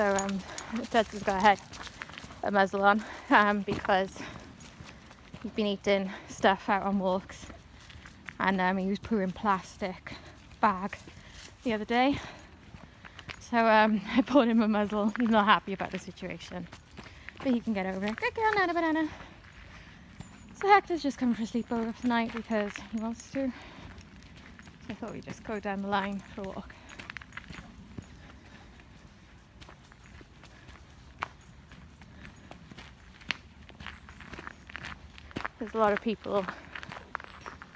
So Dad's has got a muzzle on because he'd been eating stuff out on walks, and he was pooing plastic bag the other day. So I bought him a muzzle. He's not happy about the situation, but he can get over it. Good girl, Nana Banana. So Hector's just come for a sleepover tonight because he wants to. So I thought we'd just go down the line for a walk. There's a lot of people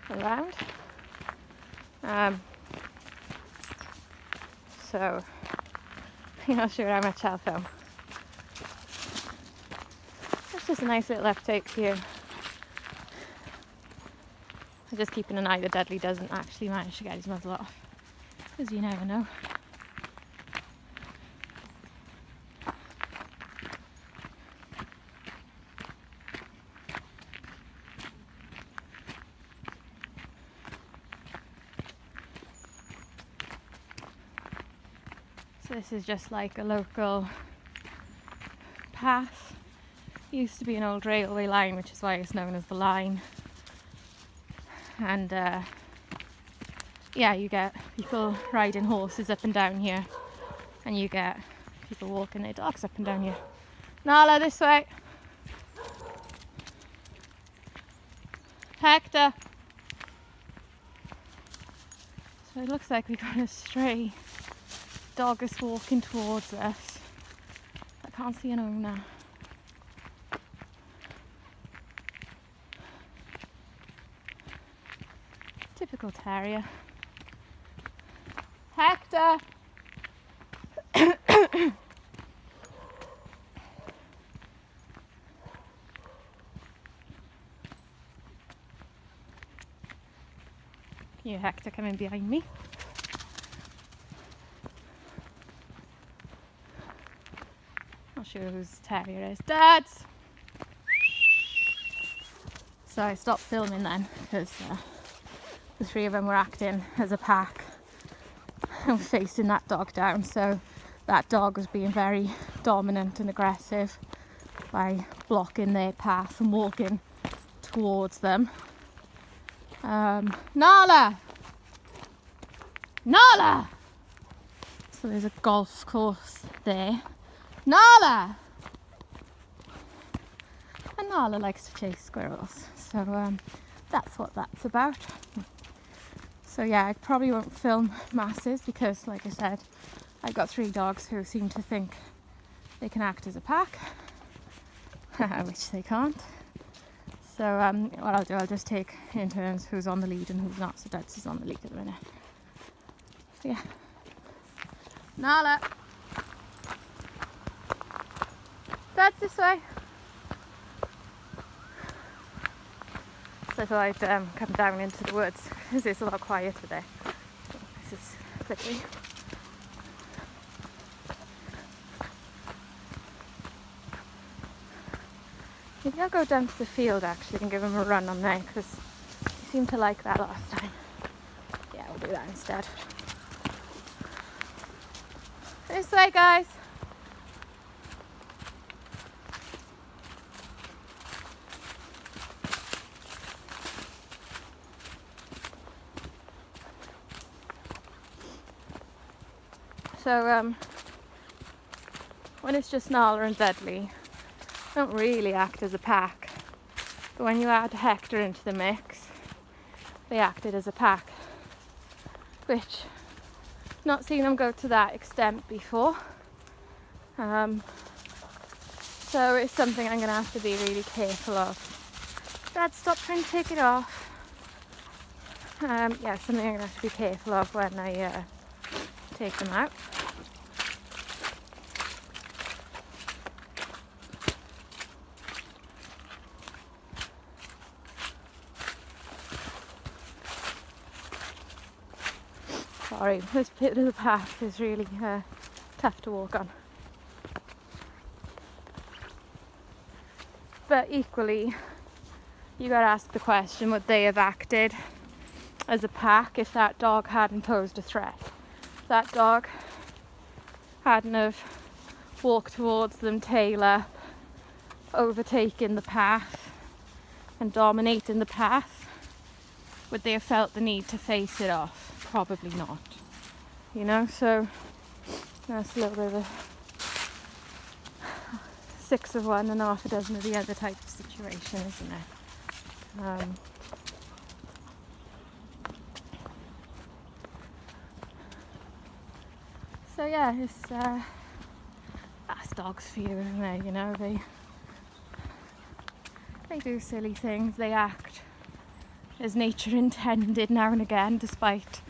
around. So I'm not sure how much I'll film. It's just a nice little uptake here. I'm just keeping an eye that Dudley doesn't actually manage to get his muzzle off, because you never know. So this is just like a local path. It used to be an old railway line, which is why it's known as the line. And yeah, you get people riding horses up and down here, and you get people walking their dogs up and down here. Nala, this way. Hector. So it looks like we've got a stray dog is walking towards us. I can't see an owner. Typical terrier. Hector! You, Hector, coming behind me. Not sure whose terrier is. Dad's! So I stopped filming then because the three of them were acting as a pack and were facing that dog down. So that dog was being very dominant and aggressive by blocking their path and walking towards them. Nala! Nala! So there's a golf course there. Nala! And Nala likes to chase squirrels. So that's what that's about. So yeah, I probably won't film masses because, like I said, I've got 3 dogs who seem to think they can act as a pack, which they can't. So what I'll do, I'll just take in turns who's on the lead and who's not. So Dad's is on the lead at the minute. So yeah. Nala! Dad's this way. So I thought I'd come down into the woods because it's a lot quieter there. This is pretty. Maybe I'll go down to the field actually and give him a run on there because he seemed to like that last time. Yeah, we'll do that instead. This way, guys. So when it's just Nala and Dudley, they don't really act as a pack. But when you add Hector into the mix, they acted as a pack, which I've not seen them go to that extent before. So it's something I'm going to have to be really careful of. Dad, stop trying to take it off. Yeah, something I'm going to have to be careful of when I take them out. Sorry, this bit of the path is really tough to walk on. But equally, you got to ask the question, would they have acted as a pack if that dog hadn't posed a threat? If that dog hadn't have walk towards them, tail up, overtaking the path and dominating the path, would they have felt the need to face it off? Probably not. You know, so that's a little bit of a 6 of one and half a dozen of the other type of situation, isn't it? So yeah, it's that's dogs for you, isn't it? You know, they do silly things, they act as nature intended now and again, despite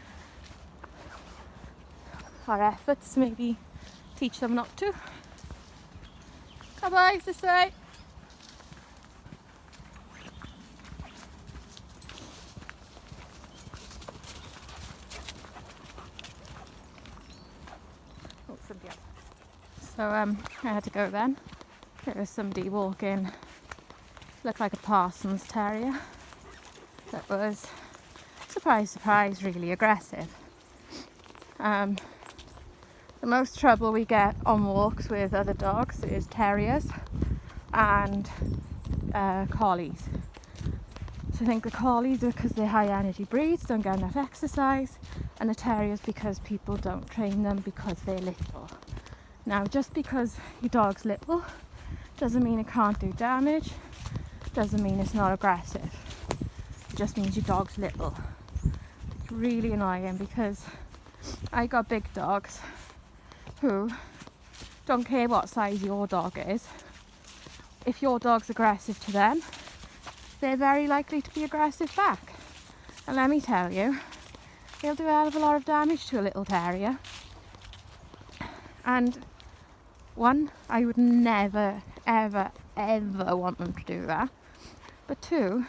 our efforts to maybe teach them not to. Come on, this way. Oh, somebody else. So I had to go then. There was somebody walking, looked like a Parsons Terrier, that was, surprise, surprise, really aggressive. The most trouble we get on walks with other dogs is terriers and collies. So I think the collies are because they're high energy breeds, don't get enough exercise, and the terriers because people don't train them because they're little. Now, just because your dog's little doesn't mean it can't do damage, doesn't mean it's not aggressive. It just means your dog's little. It's really annoying because I got big dogs who don't care what size your dog is. If your dog's aggressive to them, they're very likely to be aggressive back. And let me tell you, they'll do a hell of a lot of damage to a little terrier. And one, I would never, ever, ever want them to do that. But two,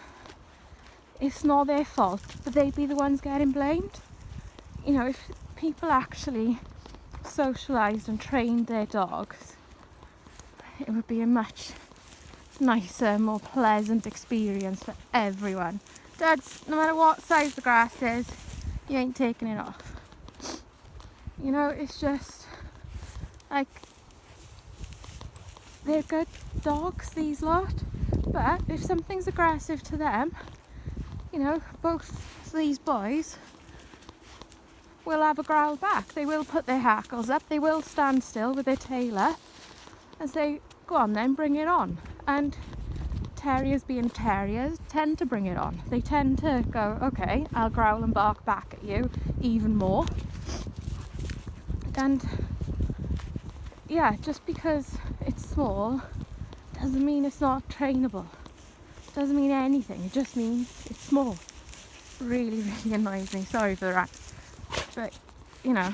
it's not their fault, but they'd be the ones getting blamed. You know, if people actually socialised and trained their dogs, it would be a much nicer, more pleasant experience for everyone. Dads, no matter what size the grass is, you ain't taking it off. You know, it's just like, they're good dogs, these lot, but if something's aggressive to them, you know, both these boys will have a growl back. They will put their hackles up, they will stand still with their tail up and say, go on then, bring it on. And terriers, being terriers, tend to bring it on. They tend to go, okay, I'll growl and bark back at you even more. And yeah, just because it's small doesn't mean it's not trainable. Doesn't mean anything, it just means it's small. Really, really annoys me. Sorry for that. But, you know,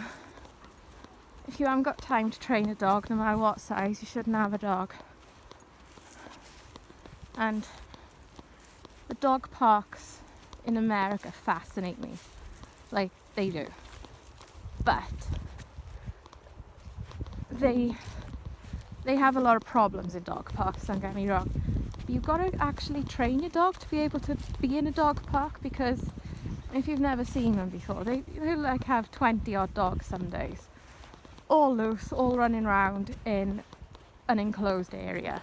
if you haven't got time to train a dog, no matter what size, you shouldn't have a dog. And the dog parks in America fascinate me. Like, they do. But they have a lot of problems in dog parks, don't get me wrong. But you've got to actually train your dog to be able to be in a dog park, because if you've never seen them before, they like have 20 odd dogs some days, all loose, all running around in an enclosed area.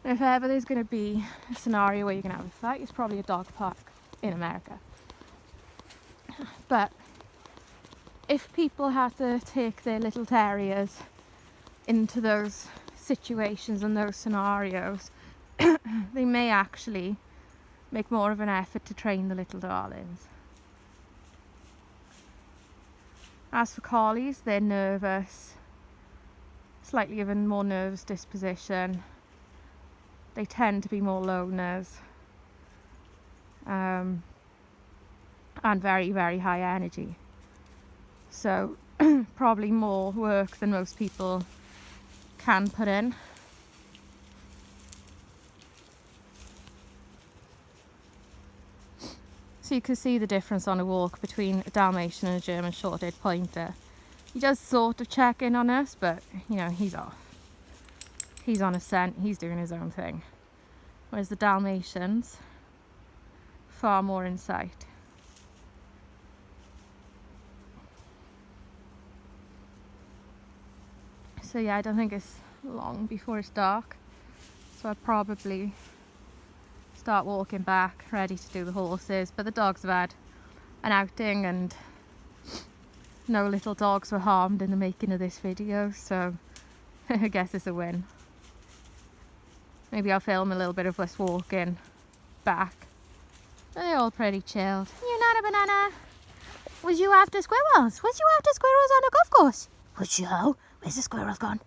And if ever there's going to be a scenario where you're going to have a fight, it's probably a dog park in America. But if people had to take their little terriers into those situations and those scenarios, they may actually make more of an effort to train the little darlings. As for collies, they're nervous, slightly of a more nervous disposition. They tend to be more loners, and very, very high energy. So probably more work than most people can put in. So you can see the difference on a walk between a Dalmatian and a German short-haired pointer. He does sort of check in on us, but you know, he's off. He's on a scent, he's doing his own thing. Whereas the Dalmatians, far more in sight. So yeah, I don't think it's long before it's dark. So I'll probably start walking back, ready to do the horses. But the dogs have had an outing and no little dogs were harmed in the making of this video. So I guess it's a win. Maybe I'll film a little bit of us walking back. They're all pretty chilled. You're not a banana. Was you after squirrels? Was you after squirrels on the golf course? Was you? Where's the squirrel gone?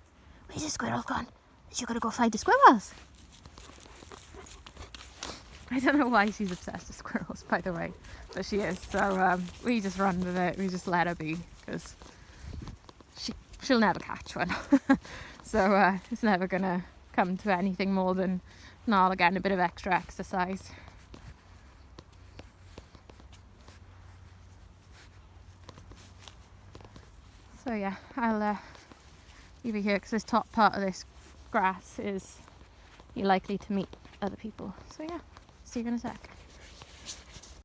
Where's the squirrel gone? Is you gonna go find the squirrels? I don't know why she's obsessed with squirrels, by the way, but she is. So we just run with it. We just let her be, because she'll never catch one. So it's never gonna come to anything more than Nala getting a bit of extra exercise. So yeah, I'll leave it here because this top part of this grass is you're likely to meet other people. So yeah, see you in a sec.